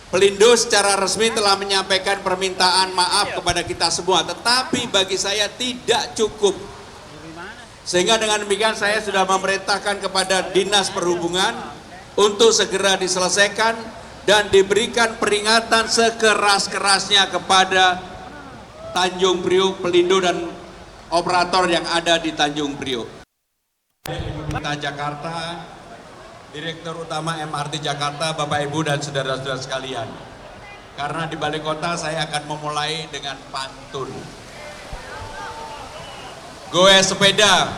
Pelindo secara resmi telah menyampaikan permintaan maaf kepada kita semua, tetapi bagi saya tidak cukup. Sehingga dengan demikian saya sudah memerintahkan kepada Dinas Perhubungan untuk segera diselesaikan dan diberikan peringatan sekeras-kerasnya kepada Tanjung Priok, Pelindo dan operator yang ada di Tanjung Priok. Kota Jakarta, Direktur Utama MRT Jakarta, Bapak Ibu dan saudara-saudara sekalian. Karena di Balai Kota saya akan memulai dengan pantun. Goes sepeda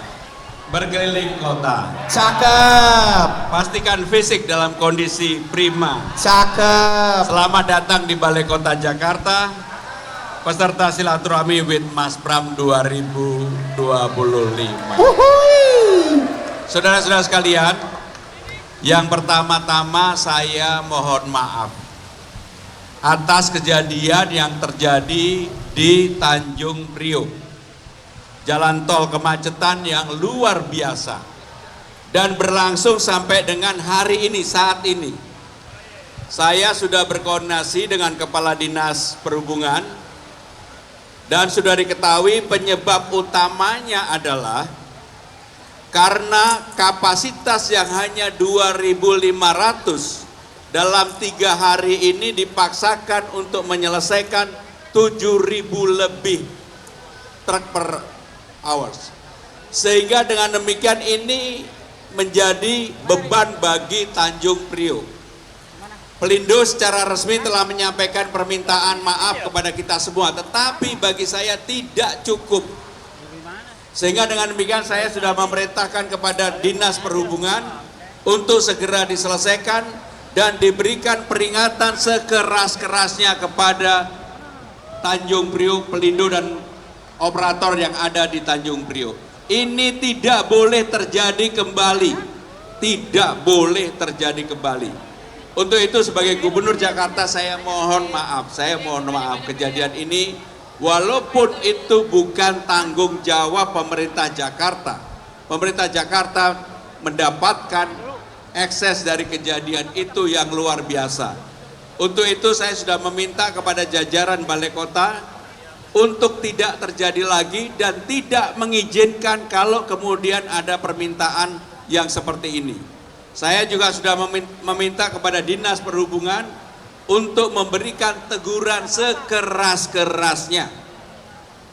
berkeliling kota. Cakep. Pastikan fisik dalam kondisi prima. Cakep. Selamat datang di Balai Kota Jakarta. Peserta silaturahmi with Mas Pram 2025. Saudara-saudara sekalian, yang pertama-tama saya mohon maaf atas kejadian yang terjadi di Tanjung Priok. Jalan tol kemacetan yang luar biasa dan berlangsung sampai dengan hari ini, saat ini. Saya sudah berkoordinasi dengan Kepala Dinas Perhubungan dan sudah diketahui penyebab utamanya adalah karena kapasitas yang hanya 2.500 dalam 3 hari ini dipaksakan untuk menyelesaikan 7.000 lebih truk per hours. Sehingga dengan demikian ini menjadi beban bagi Tanjung Priok. Pelindo secara resmi telah menyampaikan permintaan maaf kepada kita semua, tetapi bagi saya tidak cukup. Sehingga dengan demikian saya sudah memerintahkan kepada Dinas Perhubungan untuk segera diselesaikan dan diberikan peringatan sekeras-kerasnya kepada Tanjung Priok, Pelindo dan operator yang ada di Tanjung Priok. Ini tidak boleh terjadi kembali. Tidak boleh terjadi kembali. Untuk itu sebagai Gubernur Jakarta saya mohon maaf. Kejadian ini walaupun itu bukan tanggung jawab pemerintah Jakarta. Pemerintah Jakarta mendapatkan ekses dari kejadian itu yang luar biasa. Untuk itu saya sudah meminta kepada jajaran Balai Kota untuk tidak terjadi lagi dan tidak mengizinkan kalau kemudian ada permintaan yang seperti ini. Saya juga sudah meminta kepada Dinas Perhubungan untuk memberikan teguran sekeras-kerasnya.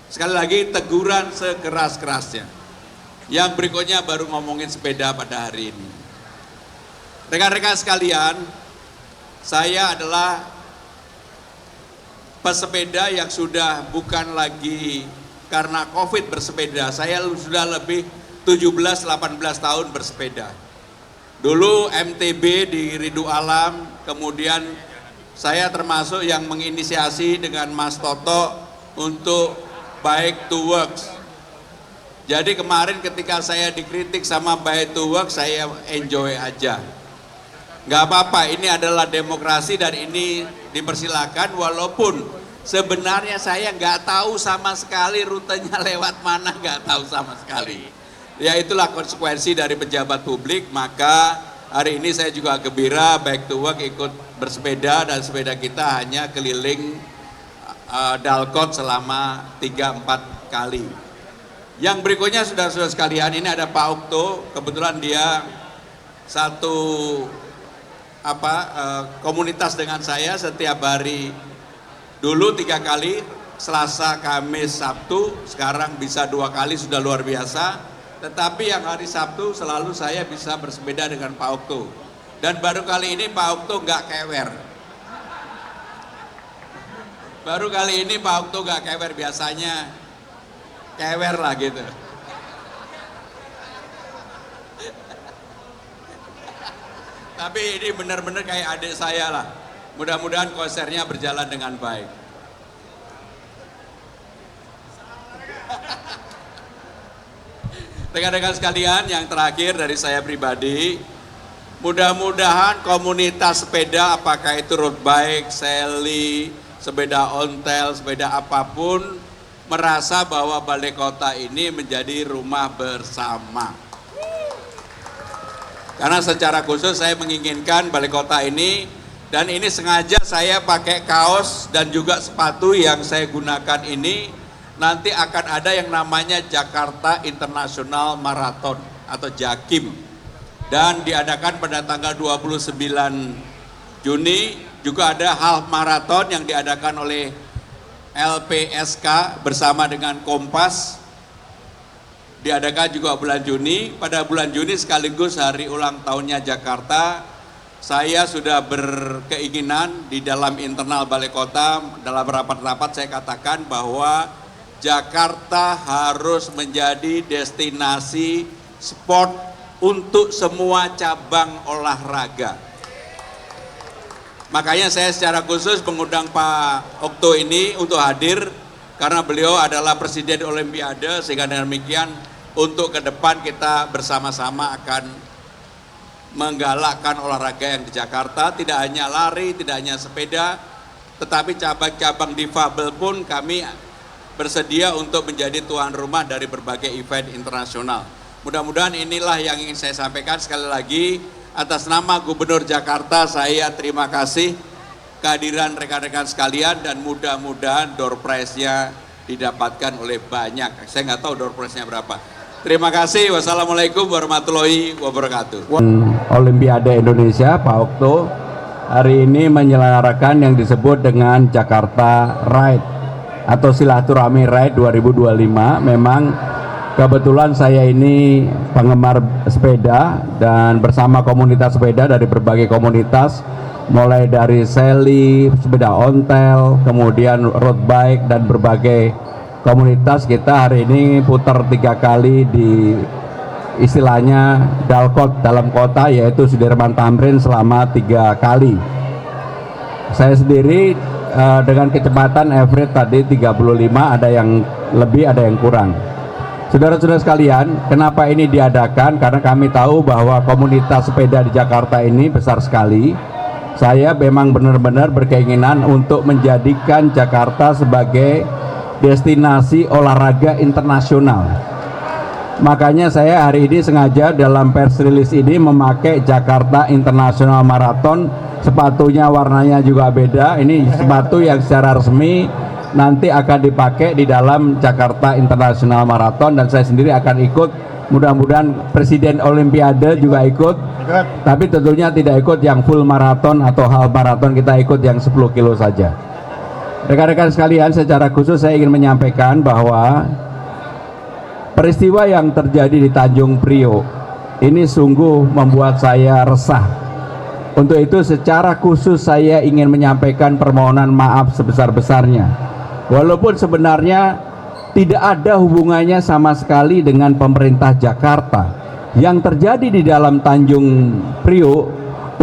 Sekali lagi teguran sekeras-kerasnya. Yang berikutnya baru ngomongin sepeda pada hari ini. Rekan-rekan sekalian, saya adalah pesepeda yang sudah bukan lagi karena COVID bersepeda. Saya sudah lebih 17-18 tahun bersepeda. Dulu MTB di Ridho Alam, kemudian saya termasuk yang menginisiasi dengan Mas Toto untuk Bike to Works. Jadi kemarin ketika saya dikritik sama Bike to Works, saya enjoy aja. Nggak apa-apa, ini adalah demokrasi dan ini dipersilakan walaupun sebenarnya saya nggak tahu sama sekali rutenya lewat mana, nggak tahu sama sekali. Ya itulah konsekuensi dari pejabat publik, maka hari ini saya juga gembira Bike to Work ikut bersepeda dan sepeda kita hanya keliling Dalkot selama 3-4 kali. Yang berikutnya saudara-saudara sekalian, ini ada Pak Okto, kebetulan dia satu komunitas dengan saya setiap hari. Dulu 3 kali, Selasa, Kamis, Sabtu, sekarang bisa 2 kali, sudah luar biasa. Tetapi yang hari Sabtu selalu saya bisa bersepeda dengan Pak Okto. Dan baru kali ini Pak Okto nggak kewer. Baru kali ini Pak Okto nggak kewer, biasanya kewer lah gitu. Tapi ini benar-benar kayak adik saya lah. Mudah-mudahan konsernya berjalan dengan baik. Rekan-rekan sekalian, yang terakhir dari saya pribadi, mudah-mudahan komunitas sepeda, apakah itu road bike, seli, sepeda ontel, sepeda apapun, merasa bahwa Balai Kota ini menjadi rumah bersama. Karena secara khusus saya menginginkan Balai Kota ini Dan ini sengaja saya pakai kaos dan juga sepatu yang saya gunakan ini. Nanti akan ada yang namanya Jakarta International Marathon atau JAKIM. Dan diadakan pada tanggal 29 Juni. Juga ada half marathon yang diadakan oleh LPSK bersama dengan Kompas. Diadakan juga bulan Juni. Pada bulan Juni sekaligus hari ulang tahunnya Jakarta. Saya sudah berkeinginan di dalam internal Balai Kota, dalam rapat-rapat saya katakan bahwa Jakarta harus menjadi destinasi sport untuk semua cabang olahraga. Makanya saya secara khusus mengundang Pak Okto ini untuk hadir karena beliau adalah Presiden Olimpiade, sehingga dengan demikian untuk ke depan kita bersama-sama akan menggalakkan olahraga yang di Jakarta, tidak hanya lari, tidak hanya sepeda, tetapi cabang-cabang difabel pun kami bersedia untuk menjadi tuan rumah dari berbagai event internasional. Mudah-mudahan inilah yang ingin saya sampaikan. Sekali lagi, atas nama Gubernur Jakarta, saya terima kasih kehadiran rekan-rekan sekalian dan mudah-mudahan door prize-nya didapatkan oleh banyak. Saya nggak tahu door prize-nya berapa. Terima kasih. Wassalamualaikum warahmatullahi wabarakatuh. Olimpiade Indonesia, Pak Okto, hari ini menyelenggarakan yang disebut dengan Jakarta Ride atau Silaturahmi Ride 2025. Memang kebetulan saya ini penggemar sepeda dan bersama komunitas sepeda dari berbagai komunitas, mulai dari seli, sepeda ontel, kemudian road bike dan berbagai komunitas. Kita hari ini putar 3 kali di istilahnya dalkot dalam kota, yaitu Sudirman Tamrin selama 3 kali. Saya sendiri dengan kecepatan average tadi 35, ada yang lebih ada yang kurang. Saudara-saudara sekalian, kenapa ini diadakan? Karena kami tahu bahwa komunitas sepeda di Jakarta ini besar sekali. Saya memang benar-benar berkeinginan untuk menjadikan Jakarta sebagai destinasi olahraga internasional. Makanya saya hari ini sengaja dalam press release ini memakai Jakarta International Marathon. Sepatunya warnanya juga beda. Ini sepatu yang secara resmi nanti akan dipakai di dalam Jakarta International Marathon, dan saya sendiri akan ikut. Mudah-mudahan Presiden Olimpiade juga ikut. Tapi tentunya tidak ikut yang full marathon atau half marathon, kita ikut yang 10 kilo saja. Rekan-rekan sekalian, secara khusus saya ingin menyampaikan bahwa peristiwa yang terjadi di Tanjung Priok ini sungguh membuat saya resah. Untuk itu secara khusus saya ingin menyampaikan permohonan maaf sebesar-besarnya. Walaupun sebenarnya tidak ada hubungannya sama sekali dengan pemerintah Jakarta. Yang terjadi di dalam Tanjung Priok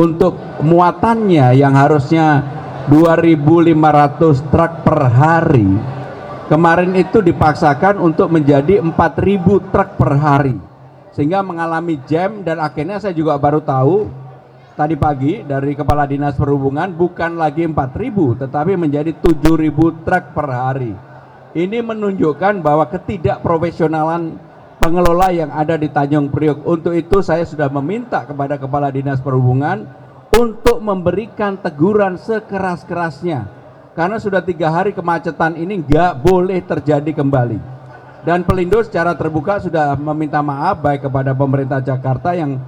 untuk muatannya yang harusnya 2.500 truk per hari, kemarin itu dipaksakan untuk menjadi 4.000 truk per hari, sehingga mengalami jam. Dan akhirnya saya juga baru tahu tadi pagi dari Kepala Dinas Perhubungan, bukan lagi 4.000 tetapi menjadi 7.000 truk per hari. Ini menunjukkan bahwa ketidakprofesionalan pengelola yang ada di Tanjung Priok. Untuk itu saya sudah meminta kepada Kepala Dinas Perhubungan untuk memberikan teguran sekeras-kerasnya, karena sudah 3 hari kemacetan ini nggak boleh terjadi kembali. Dan Pelindo secara terbuka sudah meminta maaf baik kepada pemerintah Jakarta yang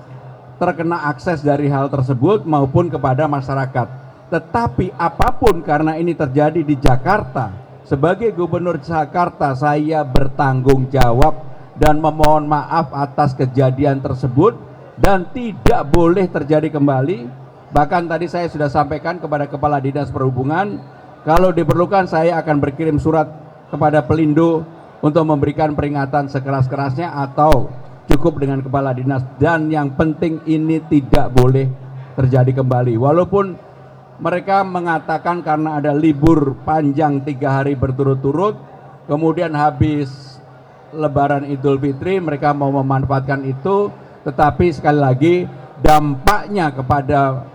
terkena akses dari hal tersebut maupun kepada masyarakat. Tetapi apapun, karena ini terjadi di Jakarta, sebagai Gubernur Jakarta saya bertanggung jawab dan memohon maaf atas kejadian tersebut dan tidak boleh terjadi kembali. Bahkan tadi saya sudah sampaikan kepada Kepala Dinas Perhubungan, kalau diperlukan saya akan berkirim surat kepada Pelindo untuk memberikan peringatan sekeras-kerasnya atau cukup dengan Kepala Dinas. Dan yang penting ini tidak boleh terjadi kembali. Walaupun mereka mengatakan karena ada libur panjang 3 hari berturut-turut, kemudian habis Lebaran Idul Fitri mereka mau memanfaatkan itu, tetapi sekali lagi dampaknya kepada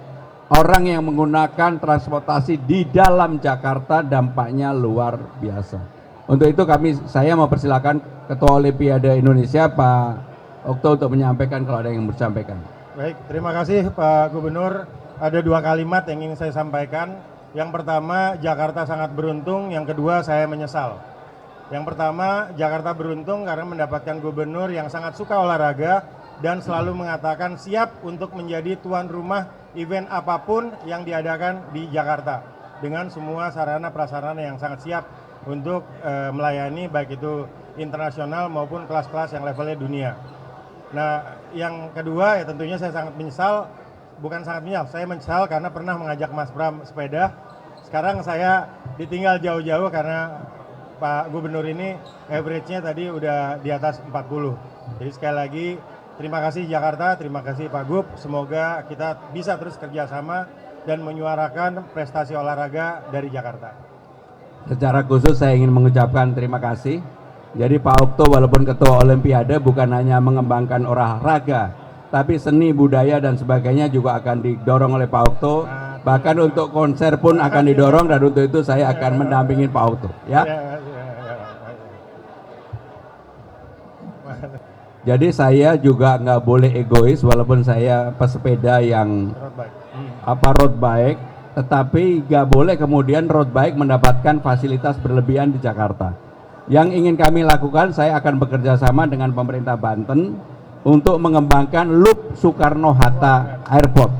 orang yang menggunakan transportasi di dalam Jakarta dampaknya luar biasa. Untuk itu saya mempersilakan Ketua Olimpiade Indonesia Pak Okto untuk menyampaikan kalau ada yang bersampaikan. Baik, terima kasih Pak Gubernur. ada 2 kalimat yang ingin saya sampaikan. Yang pertama, Jakarta sangat beruntung. Yang kedua, saya menyesal. Yang pertama, Jakarta beruntung karena mendapatkan gubernur yang sangat suka olahraga dan selalu mengatakan siap untuk menjadi tuan rumah event apapun yang diadakan di Jakarta dengan semua sarana prasarana yang sangat siap untuk melayani baik itu internasional maupun kelas-kelas yang levelnya dunia. Nah, yang kedua ya tentunya saya sangat menyesal, bukan sangat menyesal, saya menyesal karena pernah mengajak Mas Bram sepeda. Sekarang saya ditinggal jauh-jauh karena Pak Gubernur ini average-nya tadi udah di atas 40. Jadi sekali lagi terima kasih Jakarta, terima kasih Pak Gub. Semoga kita bisa terus kerjasama dan menyuarakan prestasi olahraga dari Jakarta. Secara khusus saya ingin mengucapkan terima kasih. Jadi Pak Okto walaupun ketua Olimpiade bukan hanya mengembangkan olahraga, tapi seni, budaya dan sebagainya juga akan didorong oleh Pak Okto. Bahkan untuk konser pun akan didorong dan untuk itu saya akan mendampingi Pak Okto. Ya. Jadi saya juga nggak boleh egois walaupun saya pesepeda yang road bike, tetapi nggak boleh kemudian road bike mendapatkan fasilitas berlebihan di Jakarta. Yang ingin kami lakukan, saya akan bekerja sama dengan pemerintah Banten untuk mengembangkan loop Soekarno-Hatta Airport.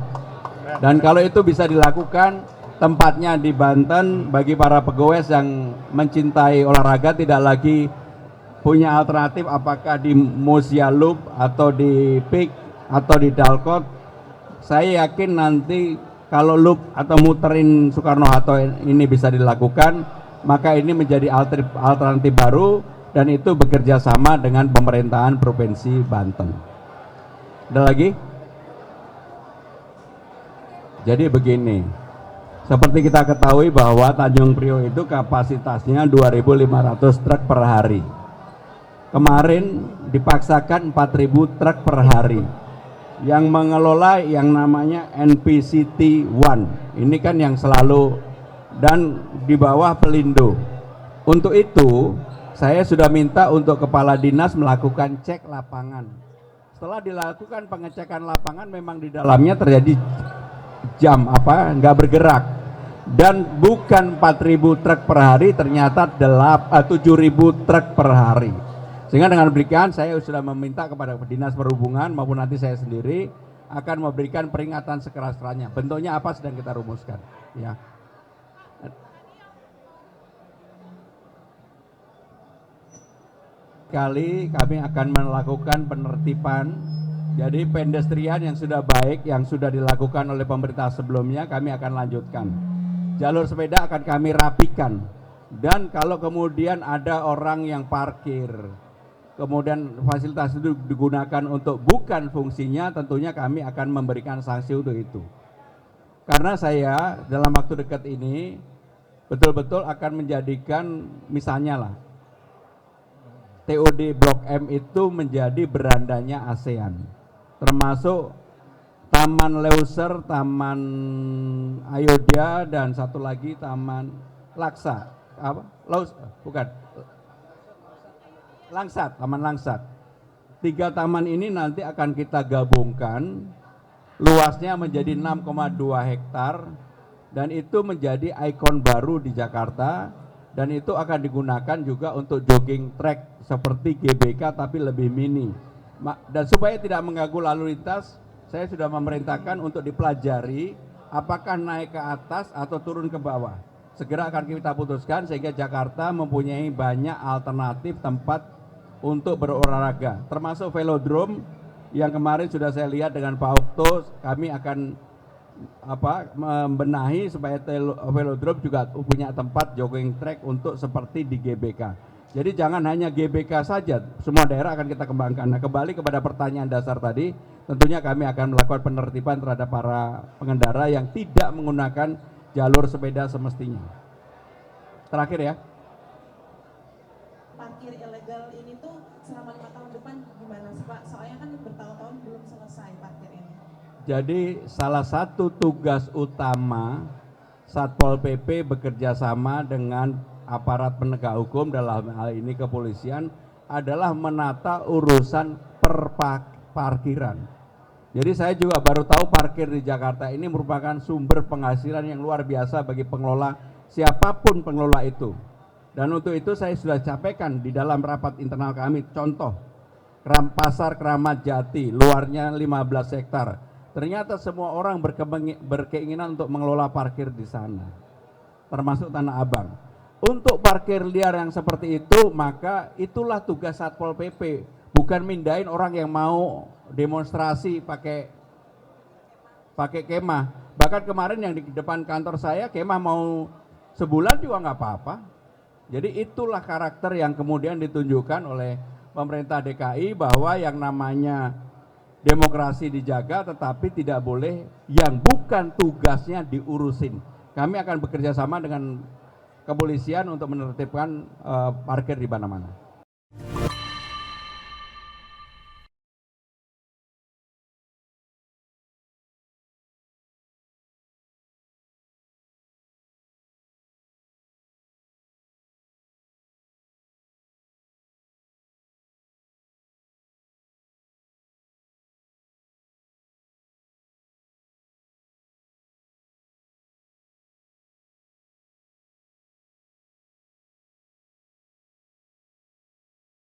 Dan kalau itu bisa dilakukan, tempatnya di Banten bagi para pegawai yang mencintai olahraga tidak lagi punya alternatif apakah di Musia Loop atau di Peak atau di Dalcott. Saya yakin nanti kalau loop atau muterin Soekarno-Hatta ini bisa dilakukan, maka ini menjadi alternatif baru dan itu bekerja sama dengan pemerintahan Provinsi Banten. Ada lagi? Jadi begini, seperti kita ketahui bahwa Tanjung Priok itu kapasitasnya 2.500 truk per hari. Kemarin dipaksakan 4.000 truk per hari. Yang mengelola yang namanya NPCT 1. Ini kan yang selalu dan di bawah Pelindo. Untuk itu, saya sudah minta untuk kepala dinas melakukan cek lapangan. Setelah dilakukan pengecekan lapangan, memang di dalamnya terjadi nggak bergerak. Dan bukan 4.000 truk per hari, ternyata 7.000 truk per hari. Sehingga dengan demikian saya sudah meminta kepada Dinas Perhubungan maupun nanti saya sendiri akan memberikan peringatan sekeras-kerasnya. Bentuknya apa sedang kita rumuskan, ya. Kali kami akan melakukan penertiban. Jadi pedestrian yang sudah baik yang sudah dilakukan oleh pemerintah sebelumnya kami akan lanjutkan. Jalur sepeda akan kami rapikan. Dan kalau kemudian ada orang yang parkir, kemudian fasilitas itu digunakan untuk bukan fungsinya, tentunya kami akan memberikan sanksi untuk itu. Karena saya dalam waktu dekat ini betul-betul akan menjadikan misalnya lah TOD Blok M itu menjadi berandanya ASEAN, termasuk Taman Leuser, Taman Ayodhya dan satu lagi Taman Laksa, Langsat, Taman Langsat. 3 taman ini nanti akan kita gabungkan, luasnya menjadi 6,2 hektar dan itu menjadi ikon baru di Jakarta dan itu akan digunakan juga untuk jogging track seperti GBK tapi lebih mini. Dan supaya tidak mengganggu lalu lintas, saya sudah memerintahkan untuk dipelajari apakah naik ke atas atau turun ke bawah. Segera akan kita putuskan sehingga Jakarta mempunyai banyak alternatif tempat untuk berolahraga, termasuk velodrome yang kemarin sudah saya lihat dengan Pak Okto. Kami akan membenahi supaya velodrome juga punya tempat jogging track untuk seperti di GBK. Jadi jangan hanya GBK saja, semua daerah akan kita kembangkan. Nah, kembali kepada pertanyaan dasar tadi, tentunya kami akan melakukan penertiban terhadap para pengendara yang tidak menggunakan jalur sepeda semestinya. Terakhir ya. Parkir ilegal ini tuh selama 5 tahun depan gimana sih Pak? Soalnya kan bertahun-tahun belum selesai parkir ini. Jadi salah satu tugas utama Satpol PP bekerja sama dengan aparat penegak hukum dalam hal ini kepolisian adalah menata urusan parkiran. Jadi saya juga baru tahu parkir di Jakarta ini merupakan sumber penghasilan yang luar biasa bagi pengelola, siapapun pengelola itu. Dan untuk itu saya sudah sampaikan di dalam rapat internal kami, contoh pasar Keramat Jati, luarnya 15 hektar. Ternyata semua orang berkeinginan untuk mengelola parkir di sana, termasuk Tanah Abang. Untuk parkir liar yang seperti itu, maka itulah tugas Satpol PP, bukan mindahin orang yang mau demonstrasi pakai kemah. Bahkan kemarin yang di depan kantor saya, kemah mau sebulan juga nggak apa-apa. Jadi itulah karakter yang kemudian ditunjukkan oleh pemerintah DKI, bahwa yang namanya demokrasi dijaga, tetapi tidak boleh yang bukan tugasnya diurusin. Kami akan bekerja sama dengan kepolisian untuk menertibkan parkir di mana-mana.